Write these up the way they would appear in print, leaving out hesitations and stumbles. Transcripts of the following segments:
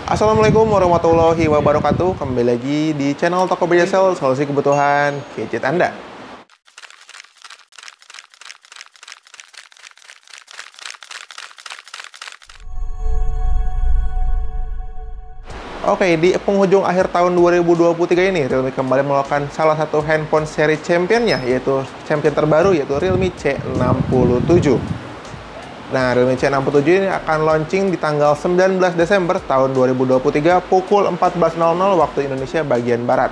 Assalamualaikum warahmatullahi wabarakatuh. Kembali lagi di channel Tokopedia Sale, solusi kebutuhan gadget Anda. Oke, di penghujung akhir tahun 2023 ini, Realme kembali mengeluarkan salah satu handphone seri championnya, yaitu champion terbaru, yaitu Realme C67. Nah, Realme C67 ini akan launching di tanggal 19 Desember tahun 2023 pukul 14.00 waktu Indonesia bagian Barat.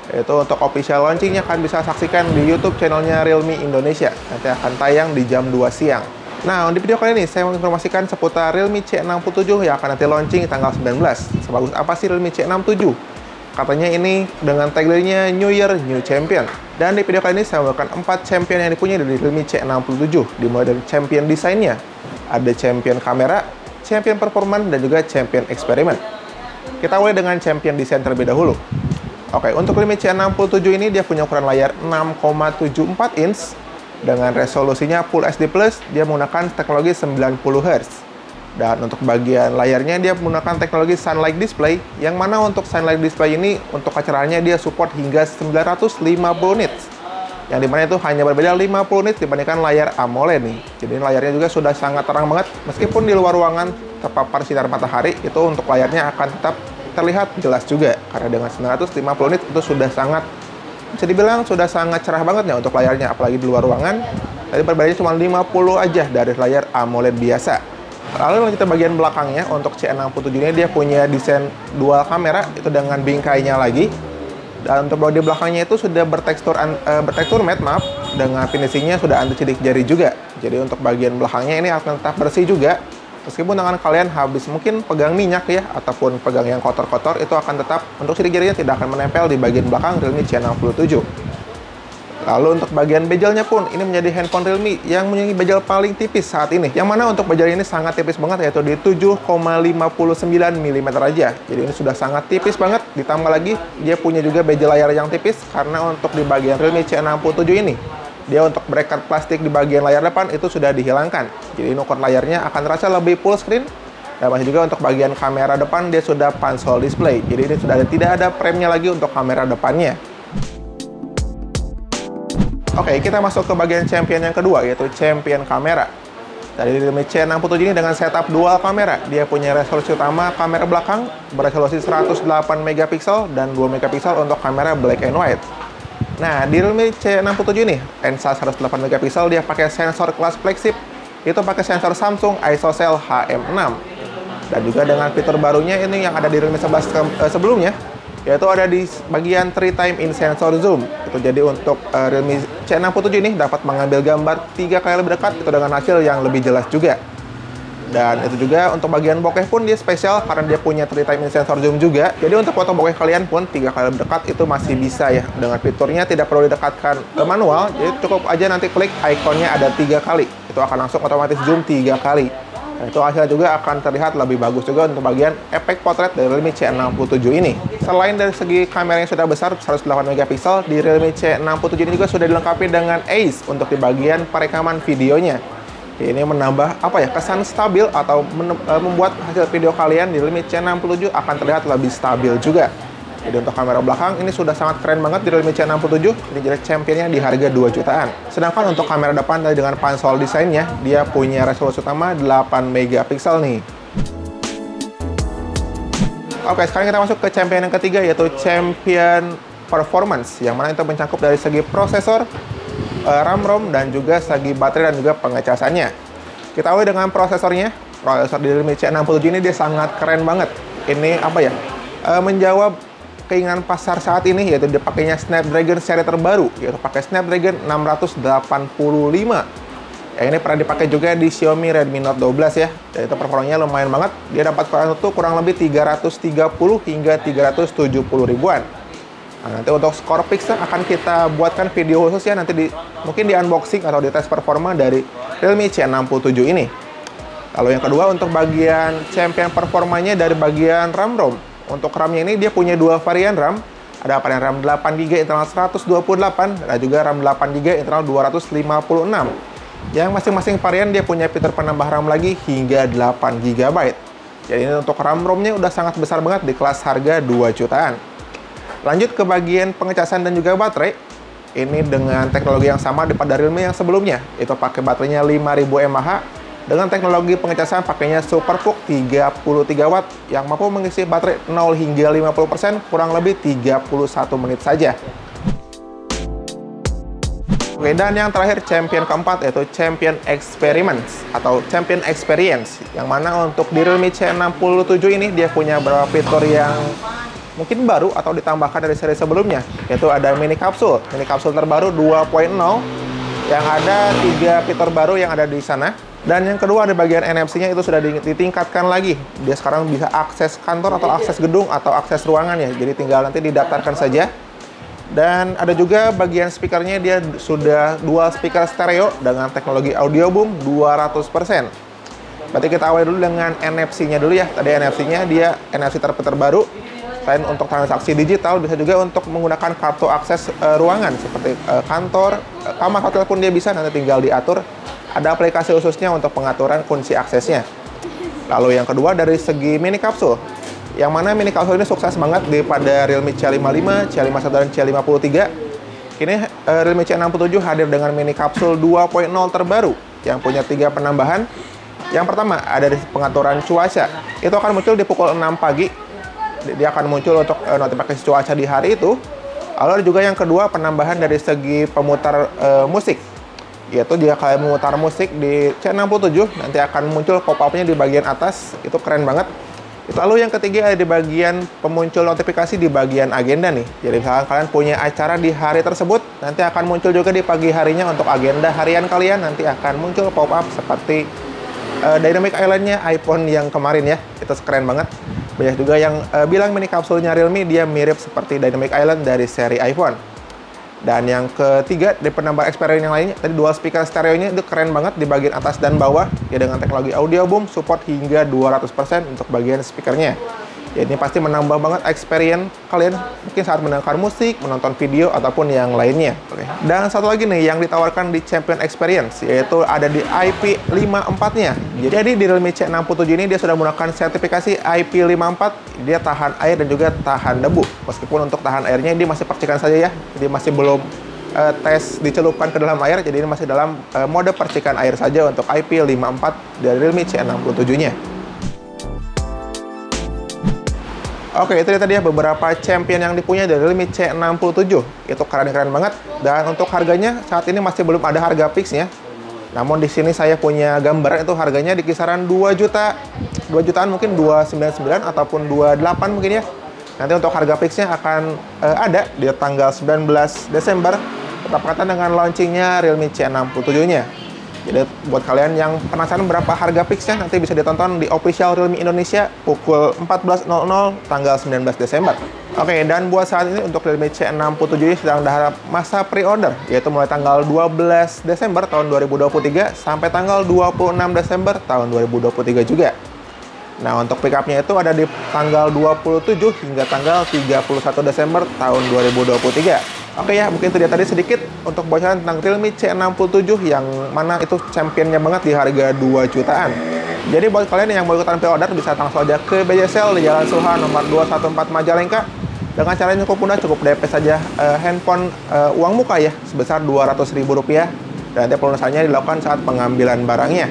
Yaitu untuk official launchingnya akan bisa saksikan di YouTube channelnya Realme Indonesia. Nanti akan tayang di jam 2 siang. Nah, di video kali ini saya menginformasikan seputar Realme C67 yang akan nanti launching di tanggal 19. Sebagus apa sih Realme C67? Katanya ini dengan tagline-nya New Year, New Champion. Dan di video kali ini saya membawakan 4 champion yang dipunyai dari Realme C67. Dimulai dari champion desainnya, ada champion kamera, champion performance, dan juga champion eksperimen. Kita mulai dengan champion desain terlebih dahulu. Oke, untuk Realme C67 ini dia punya ukuran layar 6,74 inch. Dengan resolusinya Full HD+, dia menggunakan teknologi 90 Hz. Dan untuk bagian layarnya dia menggunakan teknologi Sunlight Display, yang mana untuk Sunlight Display ini untuk kecerahannya dia support hingga 950 nits. Yang dimana itu hanya berbeda 50 nits dibandingkan layar AMOLED nih. Jadi layarnya juga sudah sangat terang banget, meskipun di luar ruangan terpapar sinar matahari, itu untuk layarnya akan tetap terlihat jelas juga. Karena dengan 950 nits itu sudah sangat, bisa dibilang sudah sangat cerah banget ya untuk layarnya, apalagi di luar ruangan. Tadi perbedaannya cuma 50 aja dari layar AMOLED biasa. Lalu kita bagian belakangnya, untuk C67 ini dia punya desain dual kamera, itu dengan bingkainya lagi. Dan untuk bodi belakangnya itu sudah bertekstur matte, maaf, dengan finishingnya sudah anti sidik jari juga. Jadi untuk bagian belakangnya ini akan tetap bersih juga. Meskipun tangan kalian habis mungkin pegang minyak ya, ataupun pegang yang kotor-kotor, itu akan tetap, untuk sidik jarinya tidak akan menempel di bagian belakang Realme C67. Lalu untuk bagian bezelnya pun, ini menjadi handphone Realme yang memiliki bezel paling tipis saat ini. Yang mana untuk bezel ini sangat tipis banget, yaitu di 7,59 mm aja. Jadi ini sudah sangat tipis banget. Ditambah lagi, dia punya juga bezel layar yang tipis, karena untuk di bagian Realme C67 ini, dia untuk bracket plastik di bagian layar depan itu sudah dihilangkan. Jadi ini ukuran layarnya akan terasa lebih full screen. Dan masih juga untuk bagian kamera depan, dia sudah pansol display. Jadi ini sudah tidak ada premnya lagi untuk kamera depannya. Oke, kita masuk ke bagian champion yang kedua, yaitu champion kamera. Dari Realme C67 ini dengan setup dual kamera, dia punya resolusi utama kamera belakang beresolusi 108 megapiksel dan 2 megapiksel untuk kamera black and white. Nah, di Realme C67 ini, lensa 108 megapiksel dia pakai sensor kelas flagship, itu pakai sensor Samsung ISOCELL HM6. Dan juga dengan fitur barunya ini yang ada di Realme 11 sebelumnya, yaitu ada di bagian 3 time in sensor zoom. Itu jadi untuk Realme C67 ini dapat mengambil gambar 3 kali lebih dekat, itu dengan hasil yang lebih jelas juga. Dan itu juga untuk bagian bokeh pun dia spesial karena dia punya 3 time in sensor zoom juga. Jadi untuk foto bokeh kalian pun 3 kali lebih dekat itu masih bisa ya. Dengan fiturnya tidak perlu didekatkan ke manual, jadi cukup aja nanti klik ikonnya ada 3 kali. Itu akan langsung otomatis zoom 3 kali. Nah, itu hasilnya juga akan terlihat lebih bagus juga untuk bagian efek potret dari Realme C67 ini. Selain dari segi kamera yang sudah besar 108 megapiksel, di Realme C67 ini juga sudah dilengkapi dengan ACE untuk di bagian perekaman videonya. Ini menambah kesan stabil atau membuat hasil video kalian di Realme C67 akan terlihat lebih stabil juga. Jadi untuk kamera belakang ini sudah sangat keren banget di Realme C67. Ini jadi championnya di harga 2 jutaan. Sedangkan untuk kamera depan tadi dengan pansol desainnya, dia punya resolusi utama 8 megapiksel nih. Oke, sekarang kita masuk ke champion yang ketiga, yaitu champion performance, yang mana itu mencakup dari segi prosesor, RAM, ROM, dan juga segi baterai dan juga pengecasannya. Kita awali dengan prosesornya. Prosesor di Realme C67 ini dia sangat keren banget. Ini menjawab keinginan pasar saat ini, yaitu dipakainya Snapdragon seri terbaru, yaitu pakai Snapdragon 685. Ya, ini pernah dipakai juga di Xiaomi Redmi Note 12 ya. Dan itu performanya lumayan banget. Dia dapat kurang lebih 330 hingga 370 ribuan. Nah, nanti untuk skor pixel akan kita buatkan video khusus ya, nanti mungkin di unboxing atau di tes performa dari Realme C67 ini. Lalu yang kedua, untuk bagian champion performanya dari bagian RAM ROM. Untuk RAM-nya ini dia punya 2 varian RAM. Ada varian RAM 8GB internal 128 dan juga RAM 8GB internal 256. Yang masing-masing varian dia punya fitur penambah RAM lagi hingga 8 GB. Jadi ini untuk RAM-ROM-nya udah sangat besar banget di kelas harga 2 jutaan. Lanjut ke bagian pengecasan dan juga baterai. Ini dengan teknologi yang sama daripada Realme yang sebelumnya. Itu pakai baterainya 5000 mAh dengan teknologi pengecasan pakainya SuperPUK 33 watt yang mampu mengisi baterai 0 hingga 50% kurang lebih 31 menit saja. Oke, dan yang terakhir champion keempat yaitu Champion Experiments atau Champion Experience, yang mana untuk di Realme C67 ini dia punya beberapa fitur yang mungkin baru atau ditambahkan dari seri sebelumnya, yaitu ada mini kapsul terbaru 2.0 yang ada 3 fitur baru yang ada di sana. Dan yang kedua di bagian NFC-nya itu sudah ditingkatkan lagi. Dia sekarang bisa akses kantor atau akses gedung atau akses ruangan ya. Jadi tinggal nanti didaftarkan saja. Dan ada juga bagian speakernya, dia sudah dual speaker stereo dengan teknologi audio boom 200%. Berarti kita awali dulu dengan NFC-nya dulu ya. Tadi NFC-nya dia NFC terbaru. Selain untuk transaksi digital, bisa juga untuk menggunakan kartu akses ruangan seperti kantor, kamar, hotel pun dia bisa, nanti tinggal diatur. Ada aplikasi khususnya untuk pengaturan kunci aksesnya. Lalu yang kedua dari segi mini kapsul, yang mana mini kapsul ini sukses banget daripada Realme C55, C51, dan C53. Kini Realme C67 hadir dengan mini kapsul 2.0 terbaru yang punya 3 penambahan. Yang pertama ada di pengaturan cuaca. Itu akan muncul di pukul 6 pagi. Dia akan muncul untuk notifikasi cuaca di hari itu. Lalu ada juga yang kedua penambahan dari segi pemutar musik. Yaitu jika kalian memutar musik di C67 nanti akan muncul pop-up-nya di bagian atas. Itu keren banget. Lalu yang ketiga ada di bagian pemuncul notifikasi di bagian agenda nih. Jadi misalkan kalian punya acara di hari tersebut, nanti akan muncul juga di pagi harinya untuk agenda harian kalian. Nanti akan muncul pop-up seperti Dynamic Island-nya iPhone yang kemarin ya. Itu keren banget. Banyak juga yang bilang mini kapsulnya Realme dia mirip seperti Dynamic Island dari seri iPhone. Dan yang ketiga, di penambah experience yang lainnya, tadi dual speaker stereonya itu keren banget di bagian atas dan bawah. Ya dengan teknologi audio boom, support hingga 200% untuk bagian speakernya. Ya ini pasti menambah banget experience kalian mungkin saat mendengar musik, menonton video, ataupun yang lainnya. Oke. Dan satu lagi nih yang ditawarkan di Champion Experience, yaitu ada di IP54-nya. Jadi di Realme C67 ini dia sudah menggunakan sertifikasi IP54, dia tahan air dan juga tahan debu. Meskipun untuk tahan airnya ini masih percikan saja ya, jadi masih belum tes dicelupkan ke dalam air, jadi ini masih dalam mode percikan air saja untuk IP54 dari Realme C67-nya. Oke, itu dia tadi ya beberapa champion yang dipunya dari Realme C67. Itu keren-keren banget. Dan untuk harganya saat ini masih belum ada harga fixnya. Namun di sini saya punya gambar itu harganya di kisaran 2 juta. 2 jutaan mungkin 299 ataupun 28 mungkin ya. Nanti untuk harga fixnya akan ada di tanggal 19 Desember. Tetap kata dengan launchingnya Realme C67-nya. Jadi buat kalian yang penasaran berapa harga fixnya, nanti bisa ditonton di official Realme Indonesia pukul 14.00 tanggal 19 Desember. Oke, dan buat saat ini untuk Realme C67 ini sedang dalam masa pre-order, yaitu mulai tanggal 12 Desember tahun 2023 sampai tanggal 26 Desember tahun 2023 juga. Nah, untuk pick-up-nya itu ada di tanggal 27 hingga tanggal 31 Desember tahun 2023. Oke ya, mungkin itu dia tadi sedikit untuk bocoran tentang Realme C67 yang mana itu championnya banget di harga 2 jutaan. Jadi buat kalian yang mau ikutan pre-order bisa langsung aja ke BJ Sale di Jalan Suha nomor 214 Majalengka. Dengan cara yang cukup mudah, cukup DP saja handphone uang muka ya sebesar Rp200.000 dan nanti pelunasannya dilakukan saat pengambilan barangnya.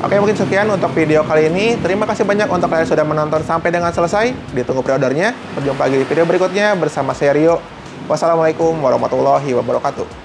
Oke, mungkin sekian untuk video kali ini. Terima kasih banyak untuk kalian sudah menonton sampai dengan selesai. Ditunggu pre-ordernya. Berjumpa lagi di video berikutnya bersama saya Rio. Wassalamualaikum warahmatullahi wabarakatuh.